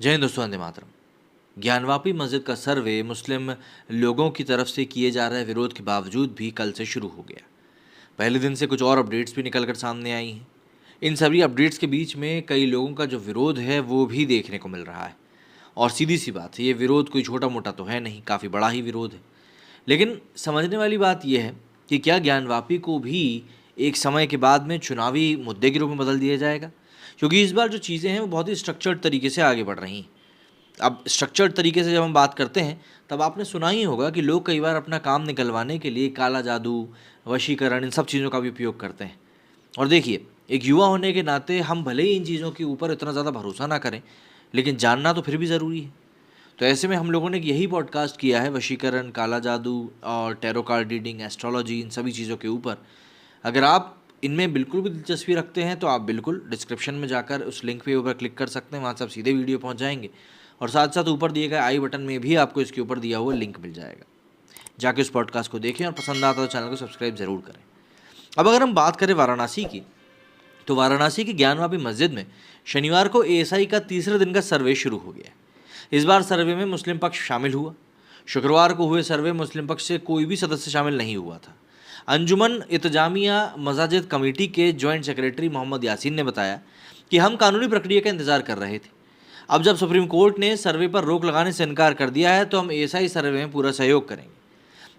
जय हिंद दोस्तों, वंदे मातरम। ज्ञानवापी मस्जिद का सर्वे मुस्लिम लोगों की तरफ से किए जा रहे विरोध के बावजूद भी कल से शुरू हो गया। पहले दिन से कुछ और अपडेट्स भी निकल कर सामने आई हैं। इन सभी अपडेट्स के बीच में कई लोगों का जो विरोध है वो भी देखने को मिल रहा है। और सीधी सी बात है, ये विरोध कोई छोटा मोटा तो है नहीं, काफ़ी बड़ा ही विरोध है। लेकिन समझने वाली बात यह है कि क्या ज्ञानवापी को भी एक समय के बाद में चुनावी मुद्दे के रूप में बदल दिया जाएगा? क्योंकि इस बार जो चीज़ें हैं वो बहुत ही स्ट्रक्चर्ड तरीके से आगे बढ़ रही हैं। अब स्ट्रक्चर्ड तरीके से जब हम बात करते हैं तब आपने सुना ही होगा कि लोग कई बार अपना काम निकलवाने के लिए काला जादू, वशीकरण, इन सब चीज़ों का भी उपयोग करते हैं। और देखिए, एक युवा होने के नाते हम भले ही इन चीज़ों के ऊपर इतना ज़्यादा भरोसा ना करें, लेकिन जानना तो फिर भी ज़रूरी है। तो ऐसे में हम लोगों ने यही पॉडकास्ट किया है वशीकरण, काला जादू और टैरो कार्ड रीडिंग, एस्ट्रोलॉजी, इन सभी चीज़ों के ऊपर। अगर आप इनमें बिल्कुल भी दिलचस्पी रखते हैं तो आप बिल्कुल डिस्क्रिप्शन में जाकर उस लिंक पे ऊपर क्लिक कर सकते हैं, वहाँ से आप सीधे वीडियो पहुँच जाएंगे। और साथ साथ ऊपर दिए गए आई बटन में भी आपको इसके ऊपर दिया हुआ लिंक मिल जाएगा। जाके उस पॉडकास्ट को देखें और पसंद आता तो चैनल को सब्सक्राइब ज़रूर करें। अब अगर हम बात करें वाराणसी की, तो वाराणसी की ज्ञानवापी मस्जिद में शनिवार को एएसआई का तीसरे दिन का सर्वे शुरू हो गया। इस बार सर्वे में मुस्लिम पक्ष शामिल हुआ। शुक्रवार को हुए सर्वे मुस्लिम पक्ष से कोई भी सदस्य शामिल नहीं हुआ था। अंजुमन इत्जामिया मसाजिद कमेटी के जॉइंट सेक्रेटरी मोहम्मद यासीन ने बताया कि हम कानूनी प्रक्रिया का इंतजार कर रहे थे। अब जब सुप्रीम कोर्ट ने सर्वे पर रोक लगाने से इनकार कर दिया है तो हम एएसआई सर्वे में पूरा सहयोग करेंगे।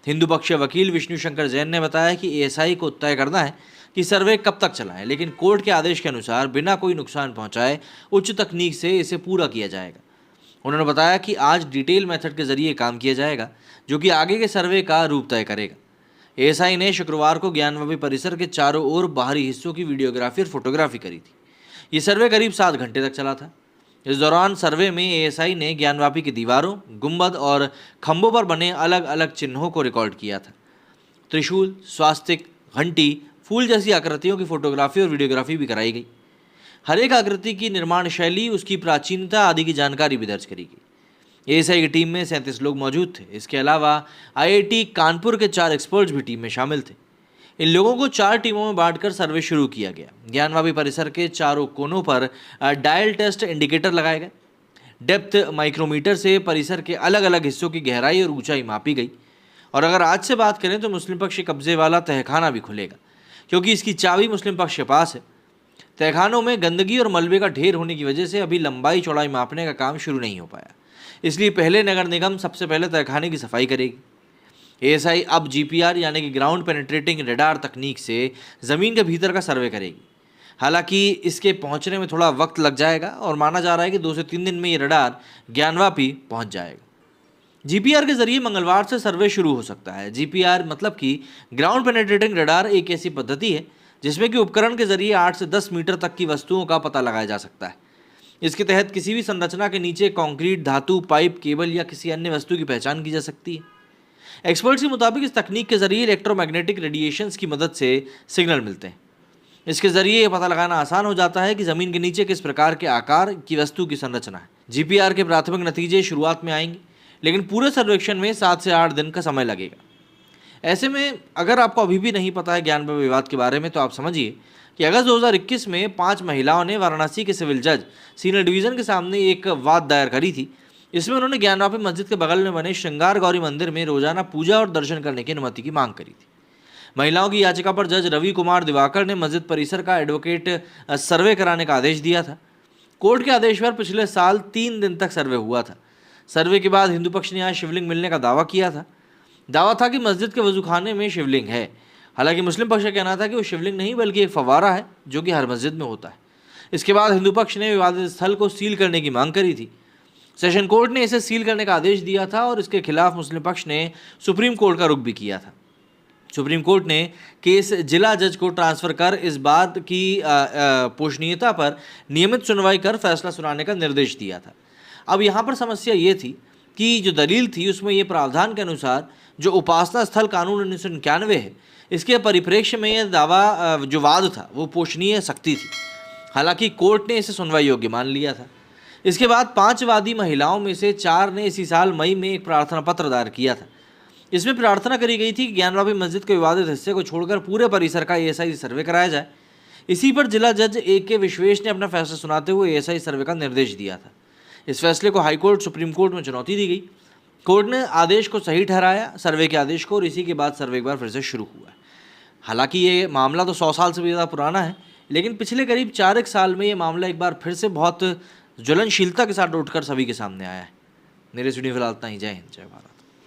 हिंदू पक्षीय वकील विष्णु शंकर जैन ने बताया कि एएसआई को तय करना है कि सर्वे कब तक चलाएं, लेकिन कोर्ट के आदेश के अनुसार बिना कोई नुकसान पहुंचाए उच्च तकनीक से इसे पूरा किया जाएगा। उन्होंने बताया कि आज डिटेल मेथड के जरिए काम किया जाएगा, जो कि आगे के सर्वे का रूप तय करेगा। एएसआई ने शुक्रवार को ज्ञानवापी परिसर के चारों ओर बाहरी हिस्सों की वीडियोग्राफी और फोटोग्राफी करी थी। ये सर्वे करीब 7 घंटे तक चला था। इस दौरान सर्वे में एएसआई ने ज्ञानवापी की दीवारों, गुंबद और खंभों पर बने अलग अलग चिन्हों को रिकॉर्ड किया था। त्रिशूल, स्वास्तिक, घंटी, फूल जैसी आकृतियों की फोटोग्राफी और वीडियोग्राफी भी कराई गई। हर एक आकृति की निर्माण शैली, उसकी प्राचीनता आदि की जानकारी भी दर्ज करी गई। एएसआई की टीम में 37 लोग मौजूद थे। इसके अलावा आईआईटी कानपुर के 4 एक्सपर्ट्स भी टीम में शामिल थे। इन लोगों को 4 टीमों में बांटकर सर्वे शुरू किया गया। ज्ञानवापी परिसर के चारों कोनों पर डायल टेस्ट इंडिकेटर लगाए गए। डेप्थ माइक्रोमीटर से परिसर के अलग अलग हिस्सों की गहराई और ऊंचाई मापी गई। और अगर आज से बात करें तो मुस्लिम पक्ष के कब्जे वाला तहखाना भी खुलेगा, क्योंकि इसकी चाबी मुस्लिम पक्ष के पास है। तहखानों में गंदगी और मलबे का ढेर होने की वजह से अभी लंबाई चौड़ाई मापने का काम शुरू नहीं हो पाया, इसलिए पहले नगर निगम सबसे पहले तहखाने की सफाई करेगी। एएसआई अब जीपीआर यानी कि ग्राउंड पेनिट्रेटिंग रडार तकनीक से ज़मीन के भीतर का सर्वे करेगी। हालांकि इसके पहुंचने में थोड़ा वक्त लग जाएगा और माना जा रहा है कि 2 से 3 दिन में ये रडार ज्ञानवापी पहुंच जाएगा। जीपीआर के जरिए मंगलवार से सर्वे शुरू हो सकता है। जीपीआर मतलब कि ग्राउंड पेनिट्रेटिंग रडार एक ऐसी पद्धति है जिसमें कि उपकरण के जरिए 8 से 10 मीटर तक की वस्तुओं का पता लगाया जा सकता है। इसके तहत किसी भी संरचना के नीचे कंक्रीट, धातु, पाइप, केबल या किसी अन्य वस्तु की पहचान की जा सकती है। एक्सपर्ट्स के मुताबिक इस तकनीक के जरिए इलेक्ट्रोमैग्नेटिक रेडिएशंस की मदद से सिग्नल मिलते हैं। इसके जरिए यह पता लगाना आसान हो जाता है कि ज़मीन के नीचे किस प्रकार के आकार की वस्तु की संरचना है। जीपीआर के प्राथमिक नतीजे शुरुआत में आएंगे, लेकिन पूरे सर्वेक्षण में 7 से 8 दिन का समय लगेगा। ऐसे में अगर आपको अभी भी नहीं पता है ज्ञानवापी विवाद के बारे में, तो आप समझिए कि अगस्त 2021 में 5 महिलाओं ने वाराणसी के सिविल जज सीनियर डिवीज़न के सामने एक वाद दायर करी थी। इसमें उन्होंने ज्ञानवापी मस्जिद के बगल में बने श्रृंगार गौरी मंदिर में रोजाना पूजा और दर्शन करने की अनुमति की मांग करी थी। महिलाओं की याचिका पर जज रवि कुमार दिवाकर ने मस्जिद परिसर का एडवोकेट सर्वे कराने का आदेश दिया था। कोर्ट के आदेश पर पिछले साल 3 दिन तक सर्वे हुआ था। सर्वे के बाद हिंदू पक्ष ने यहाँ शिवलिंग मिलने का दावा किया था। दावा था कि मस्जिद के वजूखाने में शिवलिंग है। हालांकि मुस्लिम पक्ष का कहना था कि वो शिवलिंग नहीं बल्कि एक फव्वारा है, जो कि हर मस्जिद में होता है। इसके बाद हिंदू पक्ष ने विवादित स्थल को सील करने की मांग करी थी। सेशन कोर्ट ने इसे सील करने का आदेश दिया था और इसके खिलाफ मुस्लिम पक्ष ने सुप्रीम कोर्ट का रुख भी किया था। सुप्रीम कोर्ट ने केस जिला जज को ट्रांसफर कर इस बात की पोषणीयता पर नियमित सुनवाई कर फैसला सुनाने का निर्देश दिया था। अब यहाँ पर समस्या ये थी कि जो दलील थी उसमें ये प्रावधान के अनुसार जो उपासना स्थल कानून 1991 है, इसके परिप्रेक्ष्य में यह दावा जो वाद था वो पोषणीय शक्ति थी। हालांकि कोर्ट ने इसे सुनवाई योग्य मान लिया था। इसके बाद 5 वादी महिलाओं में से 4 ने इसी साल मई में एक प्रार्थना पत्र दायर किया था। इसमें प्रार्थना करी गई थी कि ज्ञानवापी मस्जिद के विवादित हिस्से को छोड़कर पूरे परिसर का एएसआई सर्वे कराया जाए। इसी पर जिला जज ए के विश्वेश ने अपना फैसला सुनाते हुए एएसआई सर्वे का निर्देश दिया था। इस फैसले को हाईकोर्ट, सुप्रीम कोर्ट में चुनौती दी गई। कोर्ट ने आदेश को सही ठहराया, सर्वे के आदेश को, और इसी के बाद सर्वे एक बार फिर से शुरू हुआ है। हालांकि ये मामला तो 100 साल से भी ज़्यादा पुराना है, लेकिन पिछले करीब 4 एक साल में ये मामला एक बार फिर से बहुत ज्वलनशीलता के साथ उठकर सभी के सामने आया है। मेरे स्टूडियो फिलहाल इतना ही। जय हिंद, जय भारत।